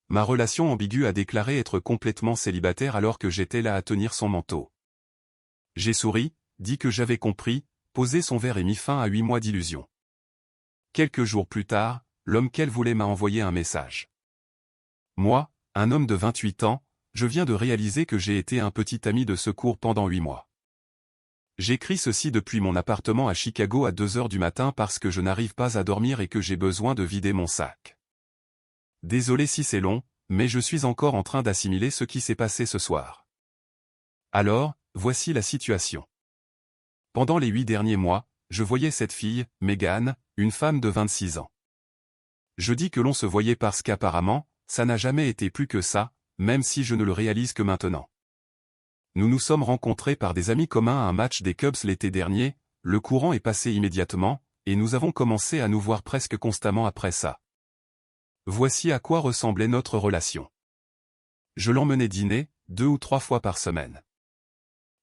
ma relation ambiguë a déclaré être complètement célibataire alors que j'étais là à tenir son manteau. J'ai souri, dit que j'avais compris, posé son verre et mis fin à 8 mois d'illusion. Quelques jours plus tard, l'homme qu'elle voulait m'a envoyé un message. Moi, un homme de 28 ans, je viens de réaliser que j'ai été un petit ami de secours pendant 8 mois. J'écris ceci depuis mon appartement à Chicago à 2 heures du matin parce que je n'arrive pas à dormir et que j'ai besoin de vider mon sac. Désolé si c'est long, mais je suis encore en train d'assimiler ce qui s'est passé ce soir. Alors, voici la situation. Pendant les 8 derniers mois, je voyais cette fille, Megan, une femme de 26 ans. Je dis que l'on se voyait parce qu'apparemment, ça n'a jamais été plus que ça, même si je ne le réalise que maintenant. Nous nous sommes rencontrés par des amis communs à un match des Cubs l'été dernier, le courant est passé immédiatement, et nous avons commencé à nous voir presque constamment après ça. Voici à quoi ressemblait notre relation. Je l'emmenais dîner, 2 ou 3 fois par semaine.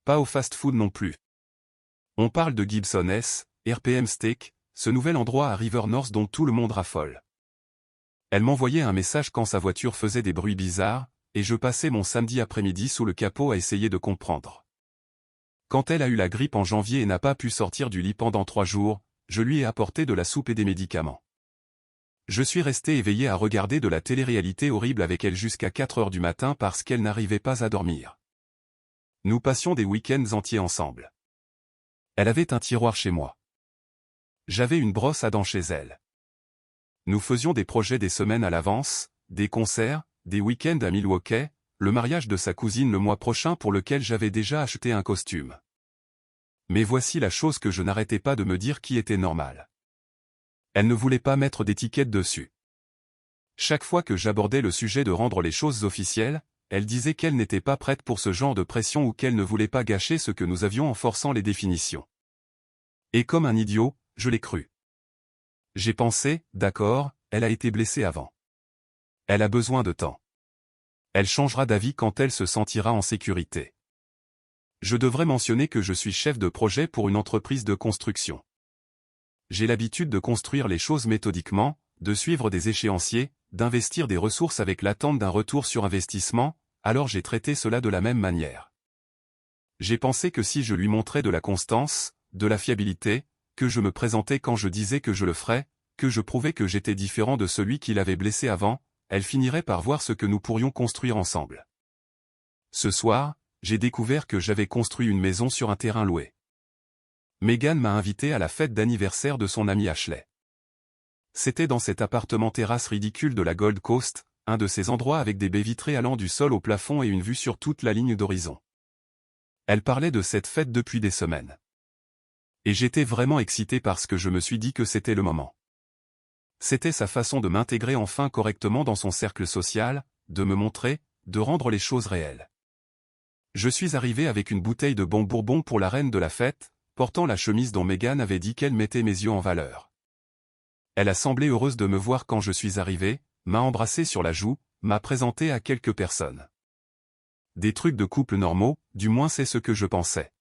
Pas au fast-food non plus. On parle de Gibson S, RPM Steak, ce nouvel endroit à River North dont tout le monde raffole. Elle m'envoyait un message quand sa voiture faisait des bruits bizarres, et je passais mon samedi après-midi sous le capot à essayer de comprendre. Quand elle a eu la grippe en janvier et n'a pas pu sortir du lit pendant 3 jours, je lui ai apporté de la soupe et des médicaments. Je suis resté éveillé à regarder de la télé-réalité horrible avec elle jusqu'à 4 heures du matin parce qu'elle n'arrivait pas à dormir. Nous passions des week-ends entiers ensemble. Elle avait un tiroir chez moi. J'avais une brosse à dents chez elle. Nous faisions des projets des semaines à l'avance, des concerts, des week-ends à Milwaukee, le mariage de sa cousine le mois prochain pour lequel j'avais déjà acheté un costume. Mais voici la chose que je n'arrêtais pas de me dire qui était normale. Elle ne voulait pas mettre d'étiquette dessus. Chaque fois que j'abordais le sujet de rendre les choses officielles, elle disait qu'elle n'était pas prête pour ce genre de pression ou qu'elle ne voulait pas gâcher ce que nous avions en forçant les définitions. Et comme un idiot, je l'ai cru. J'ai pensé, d'accord, elle a été blessée avant. Elle a besoin de temps. Elle changera d'avis quand elle se sentira en sécurité. Je devrais mentionner que je suis chef de projet pour une entreprise de construction. J'ai l'habitude de construire les choses méthodiquement, de suivre des échéanciers, d'investir des ressources avec l'attente d'un retour sur investissement, alors j'ai traité cela de la même manière. J'ai pensé que si je lui montrais de la constance, de la fiabilité, que je me présentais quand je disais que je le ferais, que je prouvais que j'étais différent de celui qui l'avait blessé avant, elle finirait par voir ce que nous pourrions construire ensemble. Ce soir, j'ai découvert que j'avais construit une maison sur un terrain loué. Megan m'a invité à la fête d'anniversaire de son ami Ashley. C'était dans cet appartement terrasse ridicule de la Gold Coast, un de ces endroits avec des baies vitrées allant du sol au plafond et une vue sur toute la ligne d'horizon. Elle parlait de cette fête depuis des semaines. Et j'étais vraiment excité parce que je me suis dit que c'était le moment. C'était sa façon de m'intégrer enfin correctement dans son cercle social, de me montrer, de rendre les choses réelles. Je suis arrivé avec une bouteille de bon bourbon pour la reine de la fête, portant la chemise dont Megan avait dit qu'elle mettait mes yeux en valeur. Elle a semblé heureuse de me voir quand je suis arrivé, m'a embrassé sur la joue, m'a présenté à quelques personnes. Des trucs de couple normaux, du moins c'est ce que je pensais.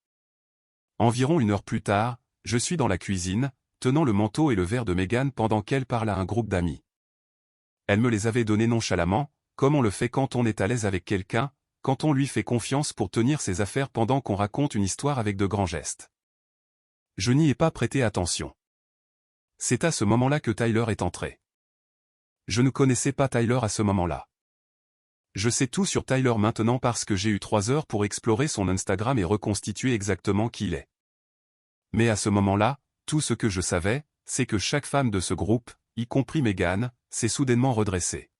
Environ 1 heure plus tard, je suis dans la cuisine, tenant le manteau et le verre de Megan pendant qu'elle parle à un groupe d'amis. Elle me les avait donnés nonchalamment, comme on le fait quand on est à l'aise avec quelqu'un, quand on lui fait confiance pour tenir ses affaires pendant qu'on raconte une histoire avec de grands gestes. Je n'y ai pas prêté attention. C'est à ce moment-là que Tyler est entré. Je ne connaissais pas Tyler à ce moment-là. Je sais tout sur Tyler maintenant parce que j'ai eu 3 heures pour explorer son Instagram et reconstituer exactement qui il est. Mais à ce moment-là, tout ce que je savais, c'est que chaque femme de ce groupe, y compris Megan, s'est soudainement redressée.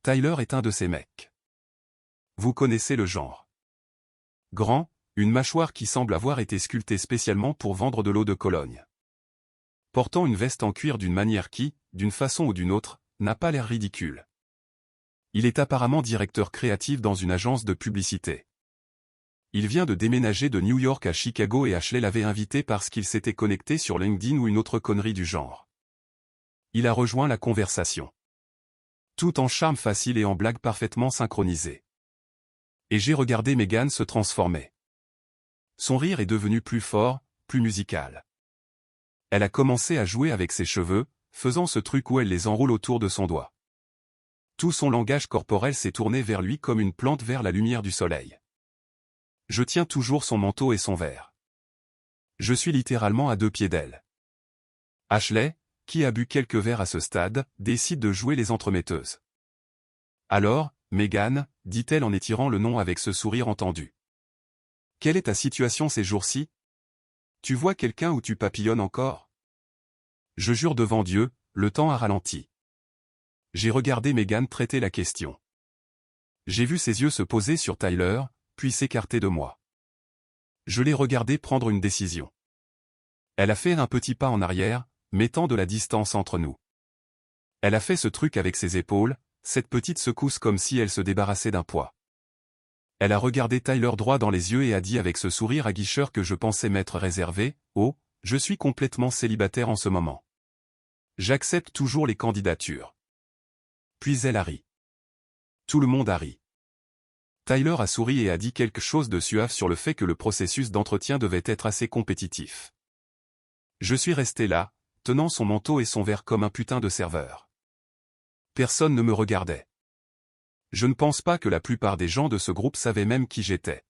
Tyler est un de ces mecs. Vous connaissez le genre. Grand, une mâchoire qui semble avoir été sculptée spécialement pour vendre de l'eau de Cologne. Portant une veste en cuir d'une manière qui, d'une façon ou d'une autre, n'a pas l'air ridicule. Il est apparemment directeur créatif dans une agence de publicité. Il vient de déménager de New York à Chicago et Ashley l'avait invité parce qu'il s'était connecté sur LinkedIn ou une autre connerie du genre. Il a rejoint la conversation. Tout en charme facile et en blague parfaitement synchronisée. Et j'ai regardé Megan se transformer. Son rire est devenu plus fort, plus musical. Elle a commencé à jouer avec ses cheveux, faisant ce truc où elle les enroule autour de son doigt. Tout son langage corporel s'est tourné vers lui comme une plante vers la lumière du soleil. Je tiens toujours son manteau et son verre. Je suis littéralement à 2 pieds d'elle. Ashley, qui a bu quelques verres à ce stade, décide de jouer les entremetteuses. Alors, Megan, dit-elle en étirant le nom avec ce sourire entendu. Quelle est ta situation ces jours-ci? Tu vois quelqu'un ou tu papillonnes encore? Je jure devant Dieu, le temps a ralenti. J'ai regardé Megan traiter la question. J'ai vu ses yeux se poser sur Tyler, puis s'écarter de moi. Je l'ai regardé prendre une décision. Elle a fait un petit pas en arrière, mettant de la distance entre nous. Elle a fait ce truc avec ses épaules, cette petite secousse comme si elle se débarrassait d'un poids. Elle a regardé Tyler droit dans les yeux et a dit avec ce sourire aguicheur que je pensais m'être réservé, « Oh, je suis complètement célibataire en ce moment. J'accepte toujours les candidatures. » Puis elle a ri. Tout le monde a ri. Tyler a souri et a dit quelque chose de suave sur le fait que le processus d'entretien devait être assez compétitif. Je suis resté là, tenant son manteau et son verre comme un putain de serveur. Personne ne me regardait. Je ne pense pas que la plupart des gens de ce groupe savaient même qui j'étais.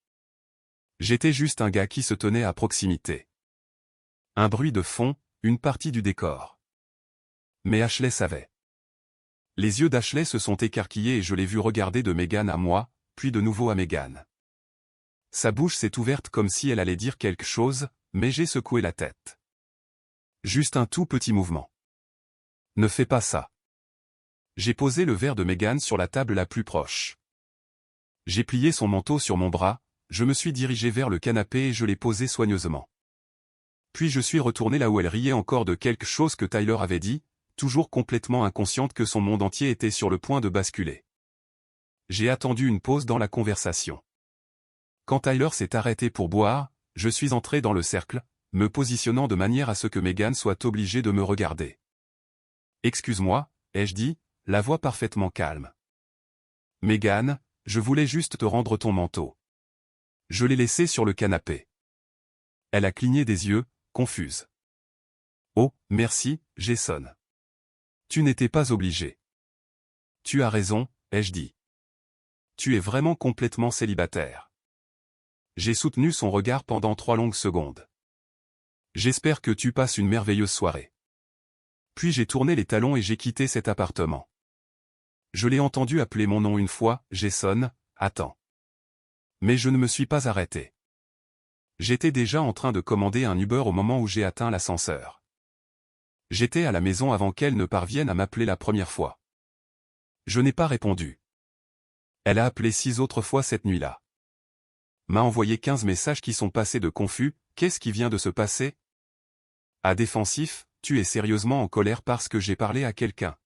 J'étais juste un gars qui se tenait à proximité. Un bruit de fond, une partie du décor. Mais Ashley savait. Les yeux d'Ashley se sont écarquillés et je l'ai vu regarder de Megan à moi, puis de nouveau à Megan. Sa bouche s'est ouverte comme si elle allait dire quelque chose, mais j'ai secoué la tête. Juste un tout petit mouvement. Ne fais pas ça. J'ai posé le verre de Megan sur la table la plus proche. J'ai plié son manteau sur mon bras, je me suis dirigé vers le canapé et je l'ai posé soigneusement. Puis je suis retourné là où elle riait encore de quelque chose que Tyler avait dit, toujours complètement inconsciente que son monde entier était sur le point de basculer. J'ai attendu une pause dans la conversation. Quand Tyler s'est arrêté pour boire, je suis entré dans le cercle, me positionnant de manière à ce que Megan soit obligée de me regarder. « Excuse-moi » ai-je dit, la voix parfaitement calme. « Megan, je voulais juste te rendre ton manteau. » Je l'ai laissé sur le canapé. Elle a cligné des yeux, confuse. « Oh, merci, Jason. Tu n'étais pas obligé. »« Tu as raison, » ai-je dit. « Tu es vraiment complètement célibataire. » J'ai soutenu son regard pendant 3 longues secondes. « J'espère que tu passes une merveilleuse soirée. » Puis j'ai tourné les talons et j'ai quitté cet appartement. Je l'ai entendu appeler mon nom une fois, Jason, attends. Mais je ne me suis pas arrêté. J'étais déjà en train de commander un Uber au moment où j'ai atteint l'ascenseur. J'étais à la maison avant qu'elle ne parvienne à m'appeler la première fois. Je n'ai pas répondu. Elle a appelé 6 autres fois cette nuit-là. M'a envoyé 15 messages qui sont passés de confus, qu'est-ce qui vient de se passer? À défensif, tu es sérieusement en colère parce que j'ai parlé à quelqu'un.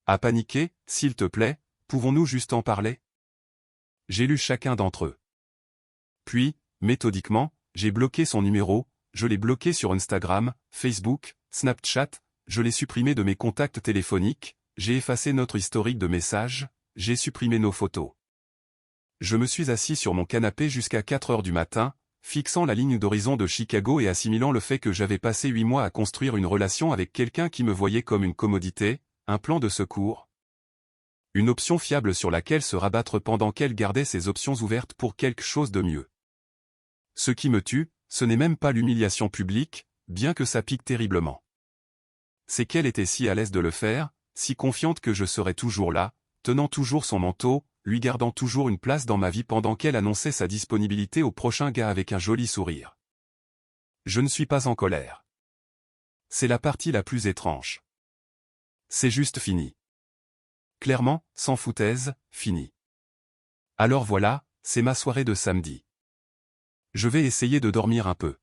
À paniquer, s'il te plaît, pouvons-nous juste en parler? J'ai lu chacun d'entre eux. Puis, méthodiquement, j'ai bloqué son numéro, je l'ai bloqué sur Instagram, Facebook, Snapchat, je l'ai supprimé de mes contacts téléphoniques, j'ai effacé notre historique de messages, j'ai supprimé nos photos. Je me suis assis sur mon canapé jusqu'à 4 heures du matin, fixant la ligne d'horizon de Chicago et assimilant le fait que j'avais passé 8 mois à construire une relation avec quelqu'un qui me voyait comme une commodité, un plan de secours. Une option fiable sur laquelle se rabattre pendant qu'elle gardait ses options ouvertes pour quelque chose de mieux. Ce qui me tue, ce n'est même pas l'humiliation publique, bien que ça pique terriblement. C'est qu'elle était si à l'aise de le faire, si confiante que je serais toujours là, tenant toujours son manteau, lui gardant toujours une place dans ma vie pendant qu'elle annonçait sa disponibilité au prochain gars avec un joli sourire. Je ne suis pas en colère. C'est la partie la plus étrange. C'est juste fini. Clairement, sans foutaise, fini. Alors voilà, c'est ma soirée de samedi. Je vais essayer de dormir un peu.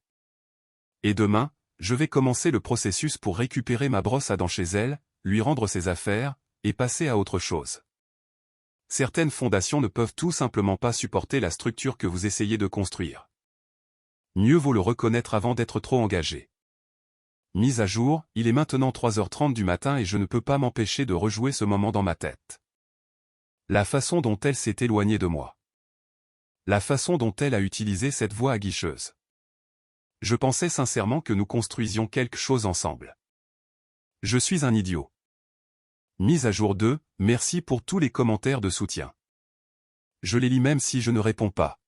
Et demain, je vais commencer le processus pour récupérer ma brosse à dents chez elle, lui rendre ses affaires, et passer à autre chose. Certaines fondations ne peuvent tout simplement pas supporter la structure que vous essayez de construire. Mieux vaut le reconnaître avant d'être trop engagé. Mise à jour, il est maintenant 3h30 du matin et je ne peux pas m'empêcher de rejouer ce moment dans ma tête. La façon dont elle s'est éloignée de moi. La façon dont elle a utilisé cette voix aguicheuse. Je pensais sincèrement que nous construisions quelque chose ensemble. Je suis un idiot. Mise à jour 2, merci pour tous les commentaires de soutien. Je les lis même si je ne réponds pas.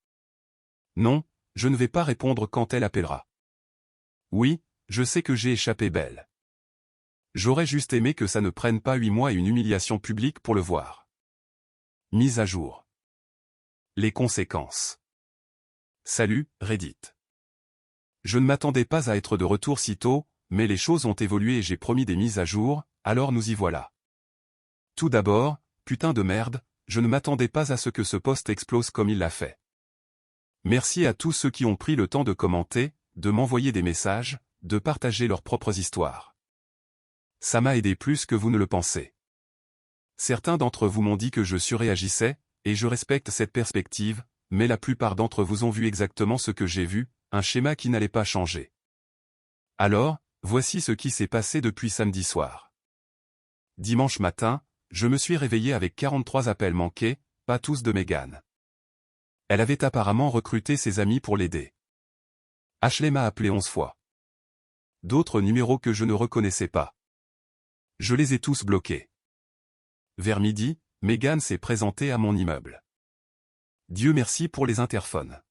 Non, je ne vais pas répondre quand elle appellera. Oui, je sais que j'ai échappé belle. J'aurais juste aimé que ça ne prenne pas 8 mois et une humiliation publique pour le voir. Mise à jour. Les conséquences. Salut, Reddit. Je ne m'attendais pas à être de retour si tôt, mais les choses ont évolué et j'ai promis des mises à jour, alors nous y voilà. Tout d'abord, putain de merde, je ne m'attendais pas à ce que ce post explose comme il l'a fait. Merci à tous ceux qui ont pris le temps de commenter, de m'envoyer des messages, de partager leurs propres histoires. Ça m'a aidé plus que vous ne le pensez. Certains d'entre vous m'ont dit que je surréagissais, et je respecte cette perspective, mais la plupart d'entre vous ont vu exactement ce que j'ai vu, un schéma qui n'allait pas changer. Alors, voici ce qui s'est passé depuis samedi soir. Dimanche matin, je me suis réveillé avec 43 appels manqués, pas tous de Meghan. Elle avait apparemment recruté ses amis pour l'aider. Ashley m'a appelé 11 fois. D'autres numéros que je ne reconnaissais pas. Je les ai tous bloqués. Vers midi, Meghan s'est présentée à mon immeuble. Dieu merci pour les interphones.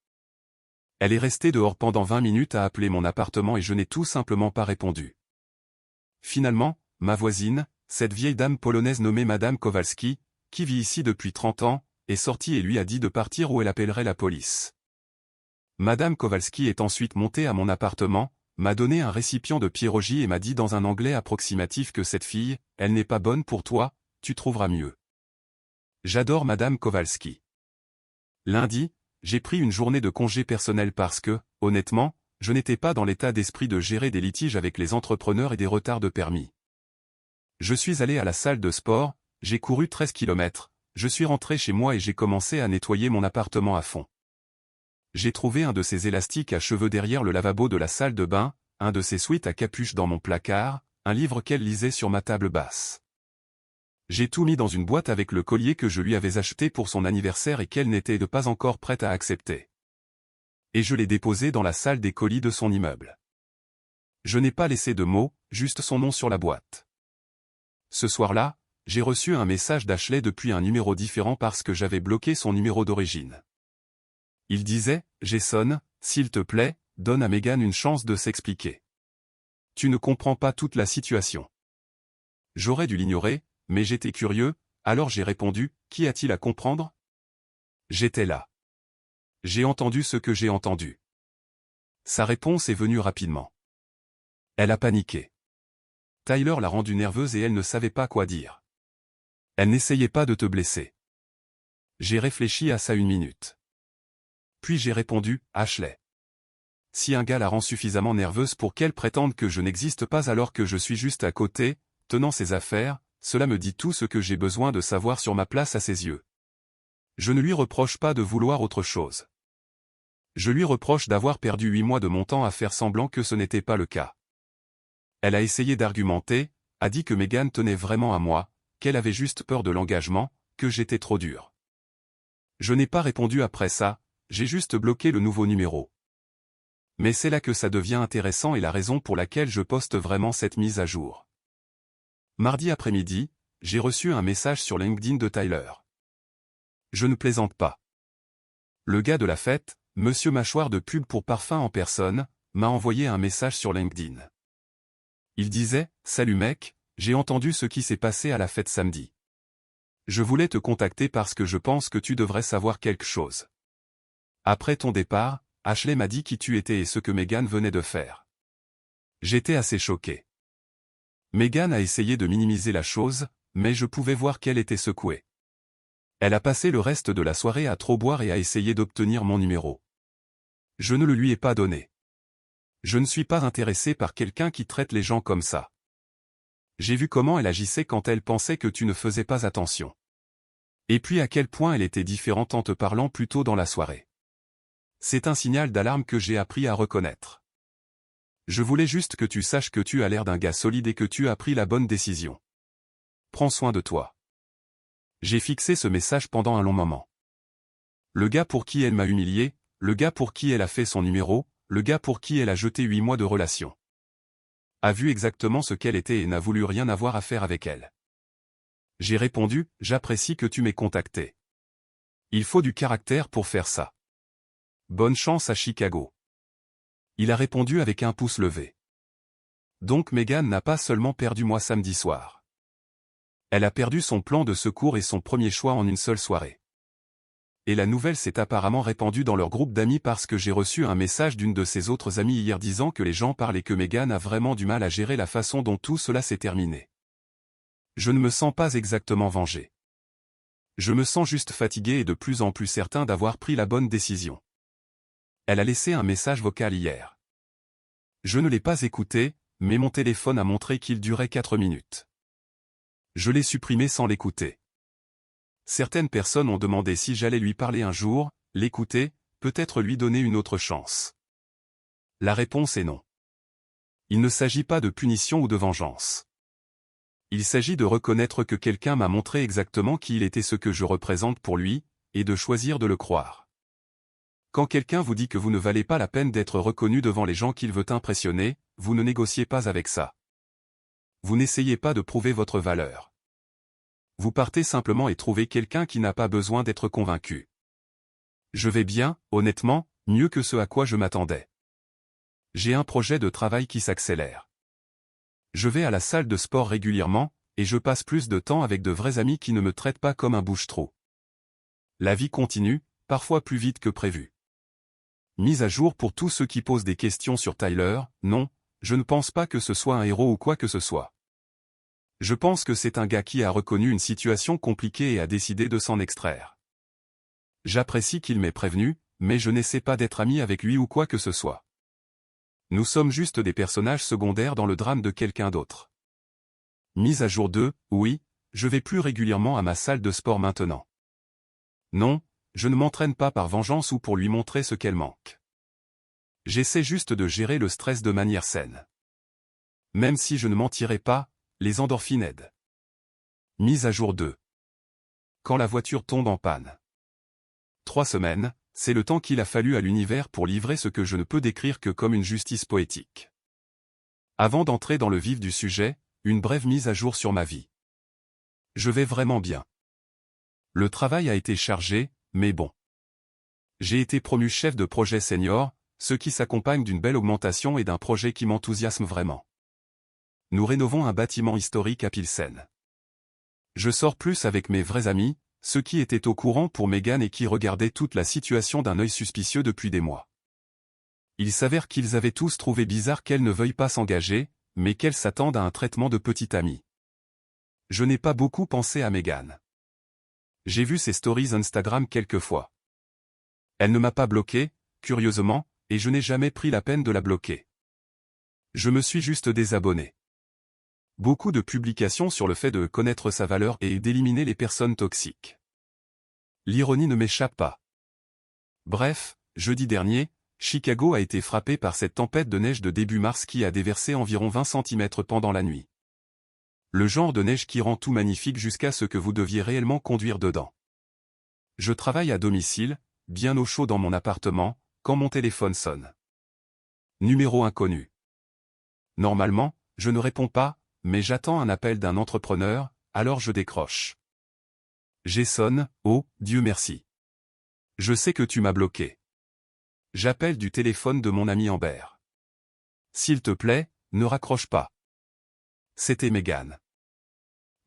Elle est restée dehors pendant 20 minutes à appeler mon appartement et je n'ai tout simplement pas répondu. Finalement, ma voisine, cette vieille dame polonaise nommée Madame Kowalski, qui vit ici depuis 30 ans, est sortie et lui a dit de partir ou elle appellerait la police. Madame Kowalski est ensuite montée à mon appartement, m'a donné un récipient de pierogi et m'a dit dans un anglais approximatif que cette fille, elle n'est pas bonne pour toi, tu trouveras mieux. J'adore Madame Kowalski. Lundi, j'ai pris une journée de congé personnel parce que, honnêtement, je n'étais pas dans l'état d'esprit de gérer des litiges avec les entrepreneurs et des retards de permis. Je suis allé à la salle de sport, j'ai couru 13 km, je suis rentré chez moi et j'ai commencé à nettoyer mon appartement à fond. J'ai trouvé un de ces élastiques à cheveux derrière le lavabo de la salle de bain, un de ces sweats à capuche dans mon placard, un livre qu'elle lisait sur ma table basse. J'ai tout mis dans une boîte avec le collier que je lui avais acheté pour son anniversaire et qu'elle n'était pas encore prête à accepter. Et je l'ai déposé dans la salle des colis de son immeuble. Je n'ai pas laissé de mots, juste son nom sur la boîte. Ce soir-là, j'ai reçu un message d'Ashley depuis un numéro différent parce que j'avais bloqué son numéro d'origine. Il disait, Jason, s'il te plaît, donne à Meghan une chance de s'expliquer. Tu ne comprends pas toute la situation. J'aurais dû l'ignorer, mais j'étais curieux, alors j'ai répondu, qu'y a-t-il à comprendre? J'étais là. J'ai entendu ce que j'ai entendu. Sa réponse est venue rapidement. Elle a paniqué. Tyler l'a rendue nerveuse et elle ne savait pas quoi dire. Elle n'essayait pas de te blesser. J'ai réfléchi à ça une minute. Puis j'ai répondu, Ashley. Si un gars la rend suffisamment nerveuse pour qu'elle prétende que je n'existe pas alors que je suis juste à côté, tenant ses affaires, cela me dit tout ce que j'ai besoin de savoir sur ma place à ses yeux. Je ne lui reproche pas de vouloir autre chose. Je lui reproche d'avoir perdu 8 mois de mon temps à faire semblant que ce n'était pas le cas. Elle a essayé d'argumenter, a dit que Meghan tenait vraiment à moi, qu'elle avait juste peur de l'engagement, que j'étais trop dur. Je n'ai pas répondu après ça, j'ai juste bloqué le nouveau numéro. Mais c'est là que ça devient intéressant et la raison pour laquelle je poste vraiment cette mise à jour. Mardi après-midi, j'ai reçu un message sur LinkedIn de Tyler. Je ne plaisante pas. Le gars de la fête, Monsieur Mâchoire de pub pour parfum en personne, m'a envoyé un message sur LinkedIn. Il disait, « Salut mec, j'ai entendu ce qui s'est passé à la fête samedi. Je voulais te contacter parce que je pense que tu devrais savoir quelque chose. Après ton départ, Ashley m'a dit qui tu étais et ce que Meghan venait de faire. J'étais assez choqué. Meghan a essayé de minimiser la chose, mais je pouvais voir qu'elle était secouée. Elle a passé le reste de la soirée à trop boire et à essayer d'obtenir mon numéro. Je ne le lui ai pas donné. Je ne suis pas intéressé par quelqu'un qui traite les gens comme ça. J'ai vu comment elle agissait quand elle pensait que tu ne faisais pas attention. Et puis à quel point elle était différente en te parlant plus tôt dans la soirée. C'est un signal d'alarme que j'ai appris à reconnaître. Je voulais juste que tu saches que tu as l'air d'un gars solide et que tu as pris la bonne décision. Prends soin de toi. J'ai fixé ce message pendant un long moment. Le gars pour qui elle m'a humilié, le gars pour qui elle a fait son numéro, le gars pour qui elle a jeté 8 mois de relation. A vu exactement ce qu'elle était et n'a voulu rien avoir à faire avec elle. J'ai répondu, j'apprécie que tu m'aies contacté. Il faut du caractère pour faire ça. Bonne chance à Chicago. Il a répondu avec un pouce levé. Donc Megan n'a pas seulement perdu moi samedi soir. Elle a perdu son plan de secours et son premier choix en une seule soirée. Et la nouvelle s'est apparemment répandue dans leur groupe d'amis parce que j'ai reçu un message d'une de ses autres amies hier disant que les gens parlaient que Megan a vraiment du mal à gérer la façon dont tout cela s'est terminé. Je ne me sens pas exactement vengé. Je me sens juste fatigué et de plus en plus certain d'avoir pris la bonne décision. Elle a laissé un message vocal hier. Je ne l'ai pas écouté, mais mon téléphone a montré qu'il durait 4 minutes. Je l'ai supprimé sans l'écouter. Certaines personnes ont demandé si j'allais lui parler un jour, l'écouter, peut-être lui donner une autre chance. La réponse est non. Il ne s'agit pas de punition ou de vengeance. Il s'agit de reconnaître que quelqu'un m'a montré exactement qui il était, ce que je représente pour lui, et de choisir de le croire. Quand quelqu'un vous dit que vous ne valez pas la peine d'être reconnu devant les gens qu'il veut impressionner, vous ne négociez pas avec ça. Vous n'essayez pas de prouver votre valeur. Vous partez simplement et trouvez quelqu'un qui n'a pas besoin d'être convaincu. Je vais bien, honnêtement, mieux que ce à quoi je m'attendais. J'ai un projet de travail qui s'accélère. Je vais à la salle de sport régulièrement, et je passe plus de temps avec de vrais amis qui ne me traitent pas comme un bouche-trou. La vie continue, parfois plus vite que prévu. Mise à jour pour tous ceux qui posent des questions sur Tyler, non, je ne pense pas que ce soit un héros ou quoi que ce soit. Je pense que c'est un gars qui a reconnu une situation compliquée et a décidé de s'en extraire. J'apprécie qu'il m'ait prévenu, mais je n'essaie pas d'être ami avec lui ou quoi que ce soit. Nous sommes juste des personnages secondaires dans le drame de quelqu'un d'autre. Mise à jour 2, oui, je vais plus régulièrement à ma salle de sport maintenant. Non, je ne m'entraîne pas par vengeance ou pour lui montrer ce qu'elle manque. J'essaie juste de gérer le stress de manière saine. Même si je ne mentirais pas, les endorphines aident. Mise à jour 2. Quand la voiture tombe en panne. 3 semaines, c'est le temps qu'il a fallu à l'univers pour livrer ce que je ne peux décrire que comme une justice poétique. Avant d'entrer dans le vif du sujet, une brève mise à jour sur ma vie. Je vais vraiment bien. Le travail a été chargé, mais bon. J'ai été promu chef de projet senior, ce qui s'accompagne d'une belle augmentation et d'un projet qui m'enthousiasme vraiment. Nous rénovons un bâtiment historique à Pilsen. Je sors plus avec mes vrais amis, ceux qui étaient au courant pour Megan et qui regardaient toute la situation d'un œil suspicieux depuis des mois. Il s'avère qu'ils avaient tous trouvé bizarre qu'elle ne veuille pas s'engager, mais qu'elle s'attende à un traitement de petite amie. Je n'ai pas beaucoup pensé à Megan. J'ai vu ses stories Instagram quelques fois. Elle ne m'a pas bloqué, curieusement, et je n'ai jamais pris la peine de la bloquer. Je me suis juste désabonné. Beaucoup de publications sur le fait de connaître sa valeur et d'éliminer les personnes toxiques. L'ironie ne m'échappe pas. Bref, jeudi dernier, Chicago a été frappé par cette tempête de neige de début mars qui a déversé environ 20 cm pendant la nuit. Le genre de neige qui rend tout magnifique jusqu'à ce que vous deviez réellement conduire dedans. Je travaille à domicile, bien au chaud dans mon appartement, quand mon téléphone sonne. Numéro inconnu. Normalement, je ne réponds pas, mais j'attends un appel d'un entrepreneur, alors je décroche. Jason, oh, Dieu merci. Je sais que tu m'as bloqué. J'appelle du téléphone de mon ami Amber. S'il te plaît, ne raccroche pas. C'était Megan.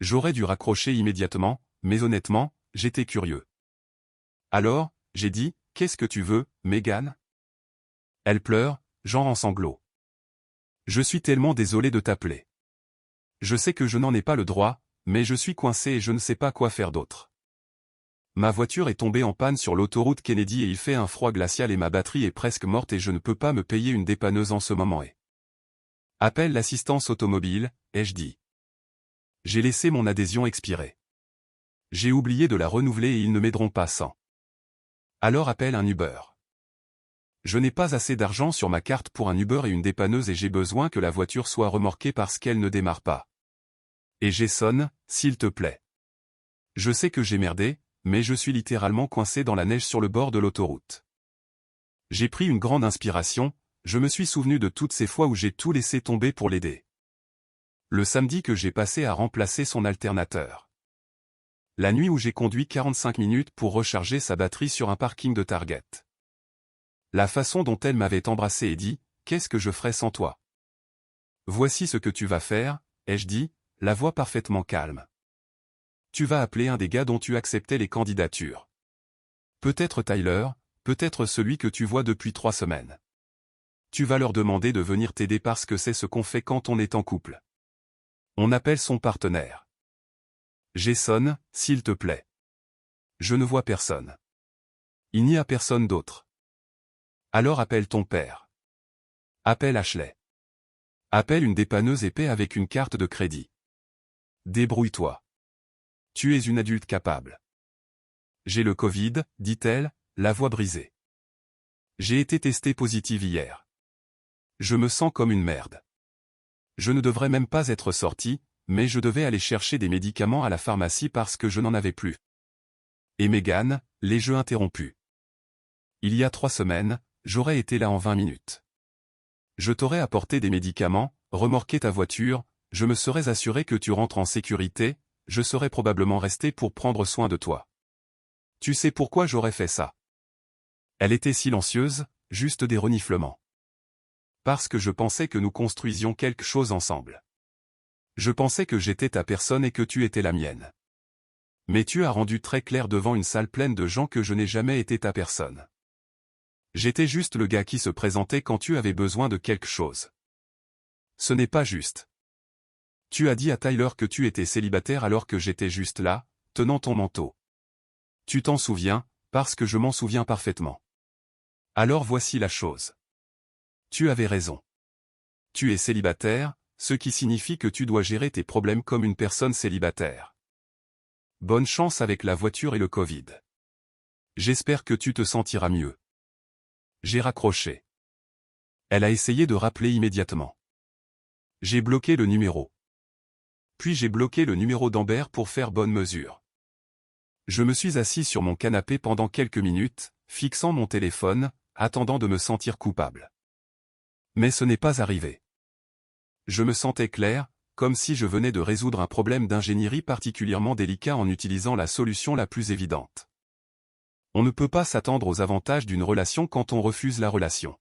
J'aurais dû raccrocher immédiatement, mais honnêtement, j'étais curieux. Alors, j'ai dit, qu'est-ce que tu veux, Megan? Elle pleure, genre en sanglots. Je suis tellement désolé de t'appeler. Je sais que je n'en ai pas le droit, mais je suis coincé et je ne sais pas quoi faire d'autre. Ma voiture est tombée en panne sur l'autoroute Kennedy et il fait un froid glacial et ma batterie est presque morte et je ne peux pas me payer une dépanneuse en ce moment et... Appelle l'assistance automobile, ai-je dit. J'ai laissé mon adhésion expirer. J'ai oublié de la renouveler et ils ne m'aideront pas sans. Alors appelle un Uber. Je n'ai pas assez d'argent sur ma carte pour un Uber et une dépanneuse et j'ai besoin que la voiture soit remorquée parce qu'elle ne démarre pas. Et Jason, s'il te plaît. Je sais que j'ai merdé, mais je suis littéralement coincé dans la neige sur le bord de l'autoroute. J'ai pris une grande inspiration, je me suis souvenu de toutes ces fois où j'ai tout laissé tomber pour l'aider. Le samedi que j'ai passé à remplacer son alternateur. La nuit où j'ai conduit 45 minutes pour recharger sa batterie sur un parking de Target. La façon dont elle m'avait embrassé et dit « Qu'est-ce que je ferais sans toi ?» Voici ce que tu vas faire, ai-je dit, la voix parfaitement calme. Tu vas appeler un des gars dont tu acceptais les candidatures. Peut-être Tyler, peut-être celui que tu vois depuis 3 semaines. Tu vas leur demander de venir t'aider parce que c'est ce qu'on fait quand on est en couple. On appelle son partenaire. Jason, s'il te plaît. Je ne vois personne. Il n'y a personne d'autre. Alors appelle ton père. Appelle Ashley. Appelle une dépanneuse et paie avec une carte de crédit. Débrouille-toi. Tu es une adulte capable. J'ai le Covid, dit-elle, la voix brisée. J'ai été testée positive hier. Je me sens comme une merde. Je ne devrais même pas être sortie, mais je devais aller chercher des médicaments à la pharmacie parce que je n'en avais plus. Et Megan, les jeux interrompus. Il y a 3 semaines, j'aurais été là en 20 minutes. Je t'aurais apporté des médicaments, remorqué ta voiture, je me serais assuré que tu rentres en sécurité, je serais probablement resté pour prendre soin de toi. Tu sais pourquoi j'aurais fait ça? Elle était silencieuse, juste des reniflements. Parce que je pensais que nous construisions quelque chose ensemble. Je pensais que j'étais ta personne et que tu étais la mienne. Mais tu as rendu très clair devant une salle pleine de gens que je n'ai jamais été ta personne. J'étais juste le gars qui se présentait quand tu avais besoin de quelque chose. Ce n'est pas juste. Tu as dit à Tyler que tu étais célibataire alors que j'étais juste là, tenant ton manteau. Tu t'en souviens, parce que je m'en souviens parfaitement. Alors voici la chose. Tu avais raison. Tu es célibataire, ce qui signifie que tu dois gérer tes problèmes comme une personne célibataire. Bonne chance avec la voiture et le Covid. J'espère que tu te sentiras mieux. J'ai raccroché. Elle a essayé de rappeler immédiatement. J'ai bloqué le numéro. Puis j'ai bloqué le numéro d'Amber pour faire bonne mesure. Je me suis assis sur mon canapé pendant quelques minutes, fixant mon téléphone, attendant de me sentir coupable. Mais ce n'est pas arrivé. Je me sentais clair, comme si je venais de résoudre un problème d'ingénierie particulièrement délicat en utilisant la solution la plus évidente. On ne peut pas s'attendre aux avantages d'une relation quand on refuse la relation.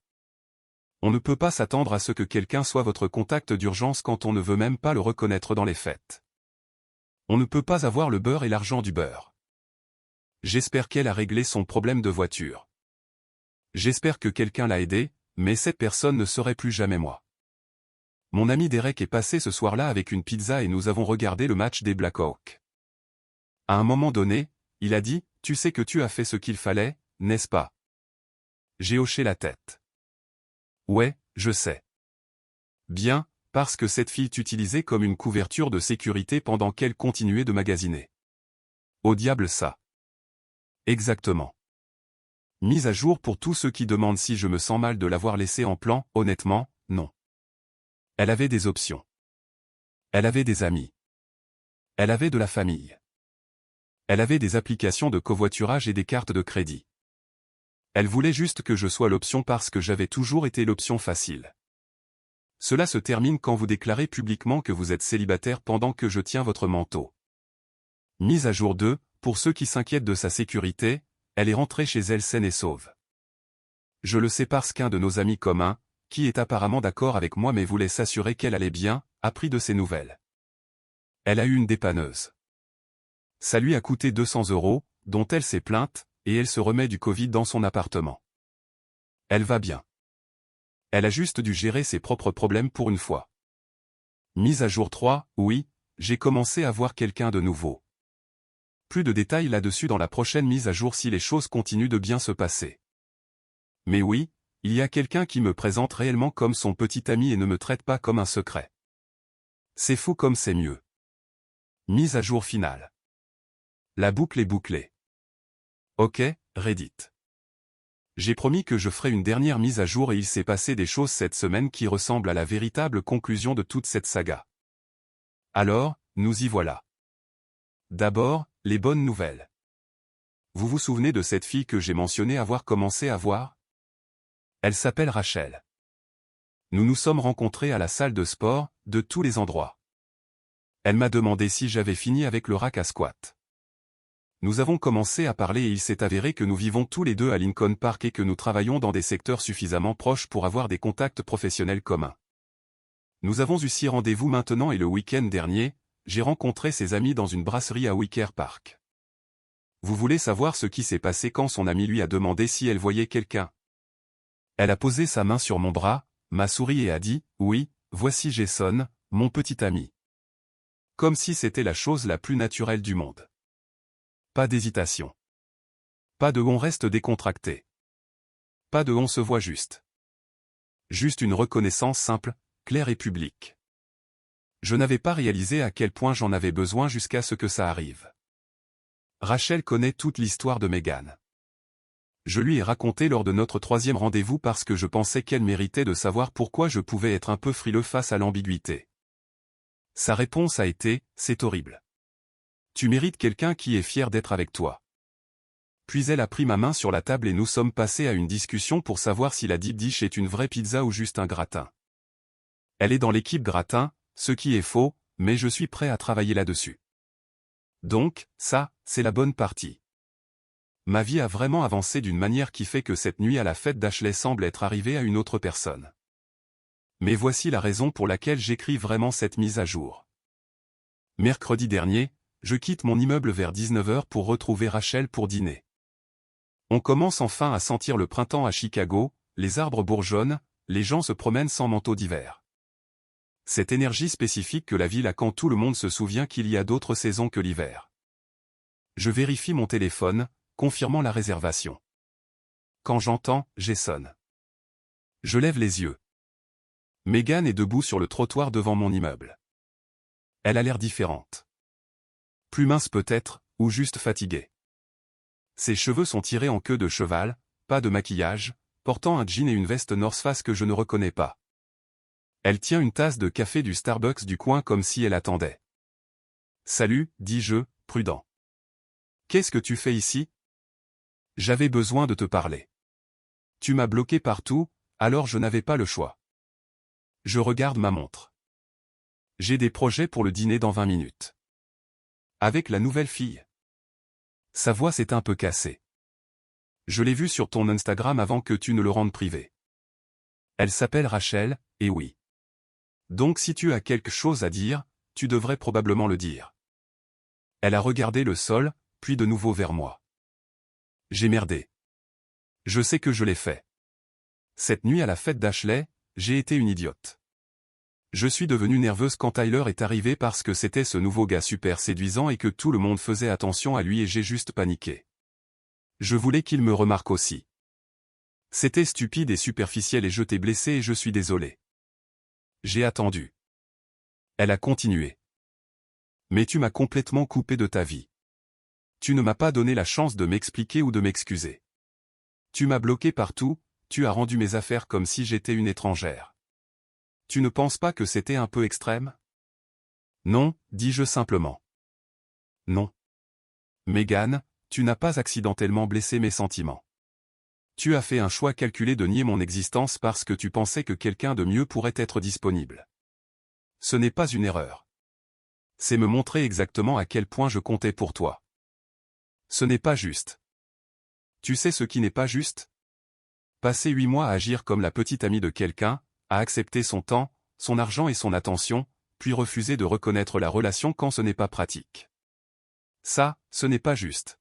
On ne peut pas s'attendre à ce que quelqu'un soit votre contact d'urgence quand on ne veut même pas le reconnaître dans les faits. On ne peut pas avoir le beurre et l'argent du beurre. J'espère qu'elle a réglé son problème de voiture. J'espère que quelqu'un l'a aidé, mais cette personne ne serait plus jamais moi. Mon ami Derek est passé ce soir-là avec une pizza et nous avons regardé le match des Blackhawks. À un moment donné, il a dit, « Tu sais que tu as fait ce qu'il fallait, n'est-ce pas ?» J'ai hoché la tête. « Ouais, je sais. » Bien, parce que cette fille t'utilisait comme une couverture de sécurité pendant qu'elle continuait de magasiner. Au diable ça. Exactement. Mise à jour pour tous ceux qui demandent si je me sens mal de l'avoir laissée en plan, honnêtement, non. Elle avait des options. Elle avait des amis. Elle avait de la famille. Elle avait des applications de covoiturage et des cartes de crédit. Elle voulait juste que je sois l'option parce que j'avais toujours été l'option facile. Cela se termine quand vous déclarez publiquement que vous êtes célibataire pendant que je tiens votre manteau. Mise à jour 2, pour ceux qui s'inquiètent de sa sécurité, elle est rentrée chez elle saine et sauve. Je le sais parce qu'un de nos amis communs, qui est apparemment d'accord avec moi mais voulait s'assurer qu'elle allait bien, a pris de ses nouvelles. Elle a eu une dépanneuse. Ça lui a coûté 200 €, dont elle s'est plainte, et elle se remet du Covid dans son appartement. Elle va bien. Elle a juste dû gérer ses propres problèmes pour une fois. Mise à jour 3, oui, j'ai commencé à voir quelqu'un de nouveau. Plus de détails là-dessus dans la prochaine mise à jour si les choses continuent de bien se passer. Mais oui, il y a quelqu'un qui me présente réellement comme son petit ami et ne me traite pas comme un secret. C'est fou comme c'est mieux. Mise à jour finale. La boucle est bouclée. Ok, Reddit. J'ai promis que je ferai une dernière mise à jour et il s'est passé des choses cette semaine qui ressemblent à la véritable conclusion de toute cette saga. Alors, nous y voilà. D'abord, les bonnes nouvelles. Vous vous souvenez de cette fille que j'ai mentionné avoir commencé à voir? Elle s'appelle Rachel. Nous nous sommes rencontrés à la salle de sport, de tous les endroits. Elle m'a demandé si j'avais fini avec le rack à squat. Nous avons commencé à parler et il s'est avéré que nous vivons tous les deux à Lincoln Park et que nous travaillons dans des secteurs suffisamment proches pour avoir des contacts professionnels communs. Nous avons eu 6 rendez-vous maintenant et le week-end dernier, j'ai rencontré ses amis dans une brasserie à Wicker Park. Vous voulez savoir ce qui s'est passé quand son ami lui a demandé si elle voyait quelqu'un? Elle a posé sa main sur mon bras, m'a souri et a dit « Oui, voici Jason, mon petit ami. » Comme si c'était la chose la plus naturelle du monde. Pas d'hésitation. Pas de on reste décontracté. Pas de on se voit juste. Juste une reconnaissance simple, claire et publique. Je n'avais pas réalisé à quel point j'en avais besoin jusqu'à ce que ça arrive. Rachel connaît toute l'histoire de Megan. Je lui ai raconté lors de notre 3e rendez-vous parce que je pensais qu'elle méritait de savoir pourquoi je pouvais être un peu frileux face à l'ambiguïté. Sa réponse a été « C'est horrible. Tu mérites quelqu'un qui est fier d'être avec toi. » Puis elle a pris ma main sur la table et nous sommes passés à une discussion pour savoir si la deep dish est une vraie pizza ou juste un gratin. Elle est dans l'équipe gratin, ce qui est faux, mais je suis prêt à travailler là-dessus. Donc, ça, c'est la bonne partie. Ma vie a vraiment avancé d'une manière qui fait que cette nuit à la fête d'Ashley semble être arrivée à une autre personne. Mais voici la raison pour laquelle j'écris vraiment cette mise à jour. Mercredi dernier, je quitte mon immeuble vers 19 h pour retrouver Rachel pour dîner. On commence enfin à sentir le printemps à Chicago, les arbres bourgeonnent, les gens se promènent sans manteau d'hiver. Cette énergie spécifique que la ville a quand tout le monde se souvient qu'il y a d'autres saisons que l'hiver. Je vérifie mon téléphone, confirmant la réservation. Quand j'entends « Jason », je lève les yeux. Megan est debout sur le trottoir devant mon immeuble. Elle a l'air différente. Plus mince peut-être, ou juste fatiguée. Ses cheveux sont tirés en queue de cheval, pas de maquillage, portant un jean et une veste North Face que je ne reconnais pas. Elle tient une tasse de café du Starbucks du coin comme si elle attendait. « Salut, dis-je, prudent. Qu'est-ce que tu fais ici? J'avais besoin de te parler. Tu m'as bloqué partout, alors je n'avais pas le choix. » Je regarde ma montre. J'ai des projets pour le dîner dans 20 minutes. Avec la nouvelle fille. Sa voix s'est un peu cassée. Je l'ai vue sur ton Instagram avant que tu ne le rendes privé. Elle s'appelle Rachel, et oui. Donc si tu as quelque chose à dire, tu devrais probablement le dire. Elle a regardé le sol, puis de nouveau vers moi. J'ai merdé. Je sais que je l'ai fait. Cette nuit à la fête d'Ashley, j'ai été une idiote. Je suis devenue nerveuse quand Tyler est arrivé parce que c'était ce nouveau gars super séduisant et que tout le monde faisait attention à lui et j'ai juste paniqué. Je voulais qu'il me remarque aussi. C'était stupide et superficiel et je t'ai blessé et je suis désolé. J'ai attendu. Elle a continué. Mais tu m'as complètement coupé de ta vie. Tu ne m'as pas donné la chance de m'expliquer ou de m'excuser. Tu m'as bloqué partout, tu as rendu mes affaires comme si j'étais une étrangère. Tu ne penses pas que c'était un peu extrême? Non, dis-je simplement. Non. Megan, tu n'as pas accidentellement blessé mes sentiments. Tu as fait un choix calculé de nier mon existence parce que tu pensais que quelqu'un de mieux pourrait être disponible. Ce n'est pas une erreur. C'est me montrer exactement à quel point je comptais pour toi. Ce n'est pas juste. Tu sais ce qui n'est pas juste? Passer 8 mois à agir comme la petite amie de quelqu'un, à accepter son temps, son argent et son attention, puis refuser de reconnaître la relation quand ce n'est pas pratique. Ça, ce n'est pas juste.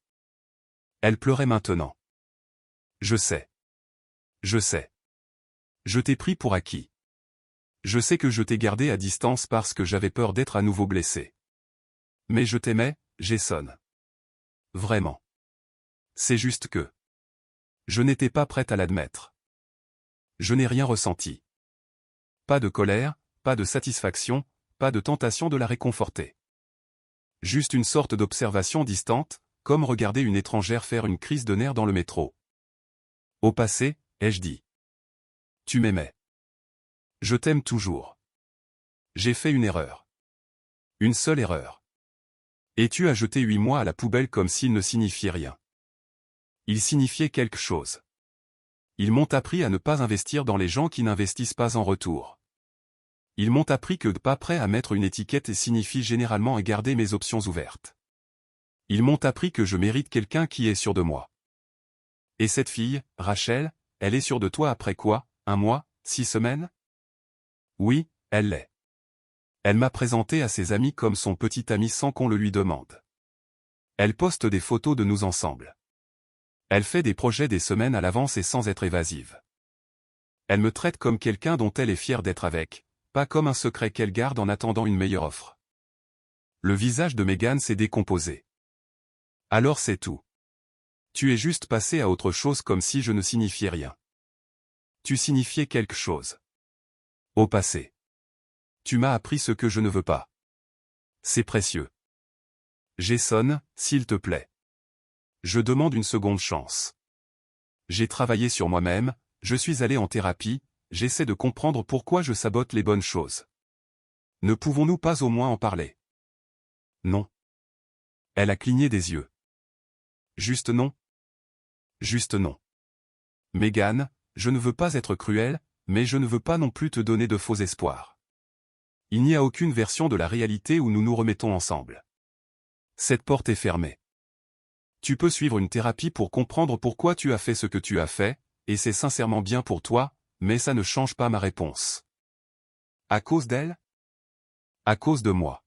Elle pleurait maintenant. Je sais. Je sais. Je t'ai pris pour acquis. Je sais que je t'ai gardé à distance parce que j'avais peur d'être à nouveau blessé. Mais je t'aimais, Jason. Vraiment. C'est juste que je n'étais pas prête à l'admettre. Je n'ai rien ressenti. Pas de colère, pas de satisfaction, pas de tentation de la réconforter. Juste une sorte d'observation distante, comme regarder une étrangère faire une crise de nerfs dans le métro. Au passé, ai-je dit. Tu m'aimais. Je t'aime toujours. J'ai fait une erreur. Une seule erreur. Et tu as jeté 8 mois à la poubelle comme s'il ne signifiait rien. Il signifiait quelque chose. Ils m'ont appris à ne pas investir dans les gens qui n'investissent pas en retour. Ils m'ont appris que pas prêt à mettre une étiquette signifie généralement à garder mes options ouvertes. Ils m'ont appris que je mérite quelqu'un qui est sûr de moi. Et cette fille, Rachel, elle est sûre de toi après quoi, 1 mois, 6 semaines? Oui, elle l'est. Elle m'a présenté à ses amis comme son petit ami sans qu'on le lui demande. Elle poste des photos de nous ensemble. Elle fait des projets des semaines à l'avance et sans être évasive. Elle me traite comme quelqu'un dont elle est fière d'être avec, pas comme un secret qu'elle garde en attendant une meilleure offre. Le visage de Megan s'est décomposé. Alors c'est tout. Tu es juste passé à autre chose comme si je ne signifiais rien. Tu signifiais quelque chose. Au passé. Tu m'as appris ce que je ne veux pas. C'est précieux. Jason, s'il te plaît. Je demande une seconde chance. J'ai travaillé sur moi-même, je suis allé en thérapie, j'essaie de comprendre pourquoi je sabote les bonnes choses. Ne pouvons-nous pas au moins en parler? Non. Elle a cligné des yeux. Juste non. Juste non. Megan, je ne veux pas être cruel, mais je ne veux pas non plus te donner de faux espoirs. Il n'y a aucune version de la réalité où nous nous remettons ensemble. Cette porte est fermée. Tu peux suivre une thérapie pour comprendre pourquoi tu as fait ce que tu as fait, et c'est sincèrement bien pour toi, mais ça ne change pas ma réponse. À cause d'elle? À cause de moi.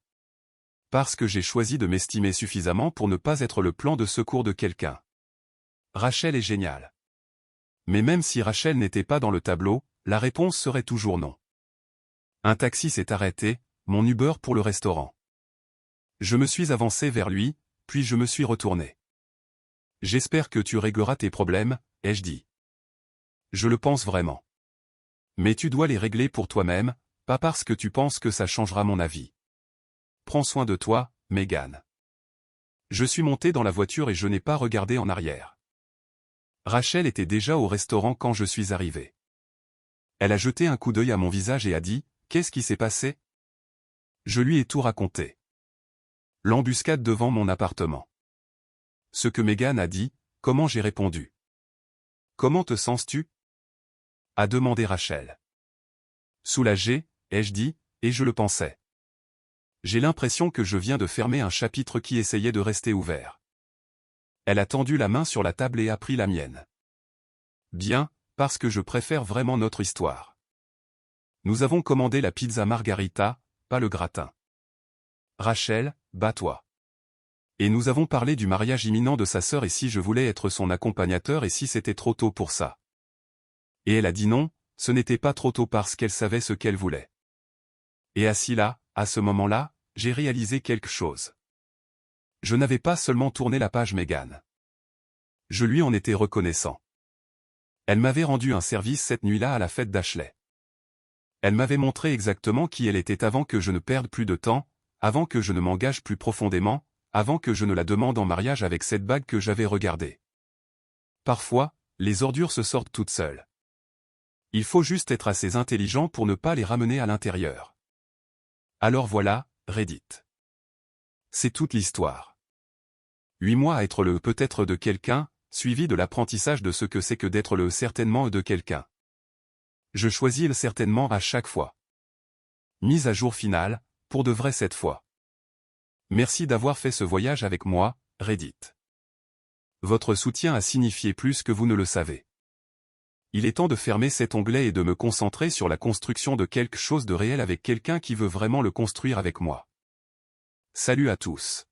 Parce que j'ai choisi de m'estimer suffisamment pour ne pas être le plan de secours de quelqu'un. Rachel est géniale. Mais même si Rachel n'était pas dans le tableau, la réponse serait toujours non. Un taxi s'est arrêté, mon Uber pour le restaurant. Je me suis avancé vers lui, puis je me suis retourné. J'espère que tu régleras tes problèmes, ai-je dit. Je le pense vraiment. Mais tu dois les régler pour toi-même, pas parce que tu penses que ça changera mon avis. Prends soin de toi, Megan. Je suis monté dans la voiture et je n'ai pas regardé en arrière. Rachel était déjà au restaurant quand je suis arrivé. Elle a jeté un coup d'œil à mon visage et a dit, « Qu'est-ce qui s'est passé ?» Je lui ai tout raconté. L'embuscade devant mon appartement. Ce que Megan a dit, comment j'ai répondu. « Comment te sens-tu » a demandé Rachel. Soulagé, ai-je dit, et je le pensais. J'ai l'impression que je viens de fermer un chapitre qui essayait de rester ouvert. Elle a tendu la main sur la table et a pris la mienne. Bien, parce que je préfère vraiment notre histoire. Nous avons commandé la pizza margarita, pas le gratin. Rachel, bats-toi. Et nous avons parlé du mariage imminent de sa sœur et si je voulais être son accompagnateur et si c'était trop tôt pour ça. Et elle a dit non, ce n'était pas trop tôt parce qu'elle savait ce qu'elle voulait. Et assis là, à ce moment-là, j'ai réalisé quelque chose. Je n'avais pas seulement tourné la page Megan. Je lui en étais reconnaissant. Elle m'avait rendu un service cette nuit-là à la fête d'Ashley. Elle m'avait montré exactement qui elle était avant que je ne perde plus de temps, avant que je ne m'engage plus profondément, avant que je ne la demande en mariage avec cette bague que j'avais regardée. Parfois, les ordures se sortent toutes seules. Il faut juste être assez intelligent pour ne pas les ramener à l'intérieur. Alors voilà, Reddit. C'est toute l'histoire. 8 mois à être le peut-être de quelqu'un, suivi de l'apprentissage de ce que c'est que d'être le certainement de quelqu'un. Je choisis le certainement à chaque fois. Mise à jour finale, pour de vrai cette fois. Merci d'avoir fait ce voyage avec moi, Reddit. Votre soutien a signifié plus que vous ne le savez. Il est temps de fermer cet onglet et de me concentrer sur la construction de quelque chose de réel avec quelqu'un qui veut vraiment le construire avec moi. Salut à tous.